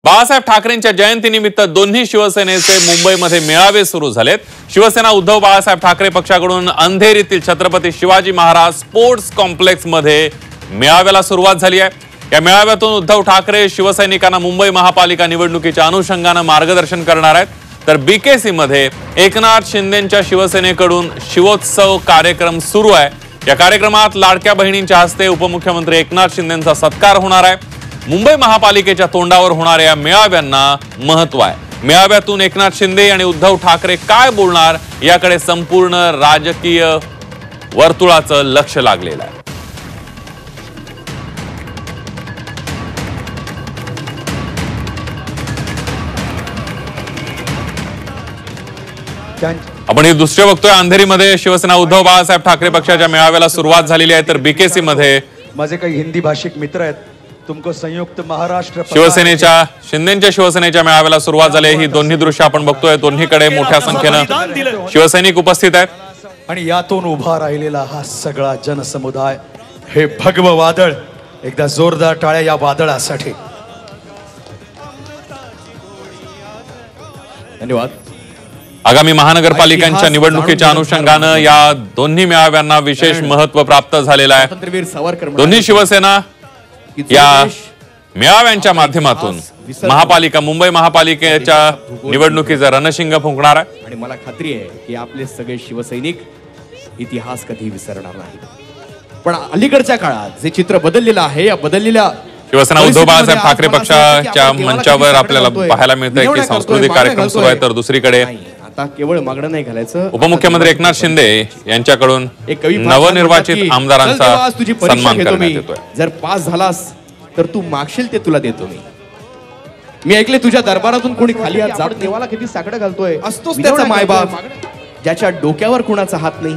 बाळासाहेब ठाकरेंच्या जयंतीनिमित्त दोन्ही शिवसेनेचे मुंबईमध्ये मेळावे सुरू झालेत। शिवसेना उद्धव बाळासाहेब ठाकरे पक्षाकडून अंधेरीतील छत्रपती शिवाजी महाराज स्पोर्ट्स कॉम्प्लेक्स मध्ये मेळाव्याला सुरुवात झाली आहे। या मेळाव्यातून उद्धव ठाकरे शिवसैनिकांना मुंबई महापालिका निवडणुकीच्या अनुषंगाने मार्गदर्शन करणार आहेत। तर बीकेसी मध्ये एकनाथ शिंदेंच्या शिवसेनेकडून शिवोत्सव कार्यक्रम सुरू आहे। या कार्यक्रमात लाडक्या बहिणींच्या हस्ते उपमुख्यमंत्री एकनाथ शिंदेंचा सत्कार होणार आहे। मुंबई महापालिकेच्या तोंडावर होणाऱ्या या मेळाव्यांना महत्व आहे। मेळाव्यातून एकनाथ शिंदे आणि उद्धव ठाकरे काय बोलणार याकडे संपूर्ण राजकीय वर्तुळाचं लक्ष लागलेलं आहे। आपण हे दुसरे बघतोय, अंधेरीमध्ये शिवसेना उद्धव बाळासाहेब ठाकरे पक्षाच्या मेळाव्याला सुरुवात झालेली आहे। तर बीकेसी मध्ये माझे काही हिंदी भाषिक मित्र आहेत, तुमको संयुक्त महाराष्ट्र शिवसेनेच्या शिंदेंच्या शिवसेनेच्या मेळाव्याला सुरुवात झाली। ही दोन्ही दृश्य आपण बघतोय, दोन्हीकडे मोठ्या संख्येने शिवसैनिक उपस्थित आहेत आणि यातून उभा राहिलेला हा सगळा जनसमुदाय, हे भगव वादळ, एकदा जोरदार टाळ्या या वादळासाठी। धन्यवाद। आगामी महानगरपालिकांच्या निवडणुकीच्या अनुषंगाने या दोन्ही मेळाव्यांना विशेष महत्व प्राप्त झालेलं आहे। दोन्ही शिवसेना या मेळाव्यांच्या माध्यमातून मुंबई महापालिकेच्या निवडणुकीचं रणशिंग फुंकणार आहे। आणि मला खात्री आहे की आपले सगळे शिवसैनिक इतिहास कधी विसरणार नाही। पण अलीकडच्या काळात जे चित्र बदललेलं आहे, या बदललेल्या शिवसेना उद्धव बाळासाहेब ठाकरे पक्षाच्या मंचावर आपल्याला पाहायला मिळतंय की सांस्कृतिक कार्यक्रम सुरू आहे। तर दुसरीकडे आता केवळ मागणं नाही घालायचं, उपमुख्यमंत्री एकनाथ शिंदे यांच्याकडून नवनिर्वाचित आमदारांचा सन्मान करण्यात येतोय। जर पास झालास तर तू मागशील ते तुला देतो मी ऐकले तुझ्या दरबारातून कोणी खाली हात जात देवाला किती साकडं घालतोय, असतोच त्याचा मायबाप ज्याच्या डोक्यावर कुणाचा हात नाही।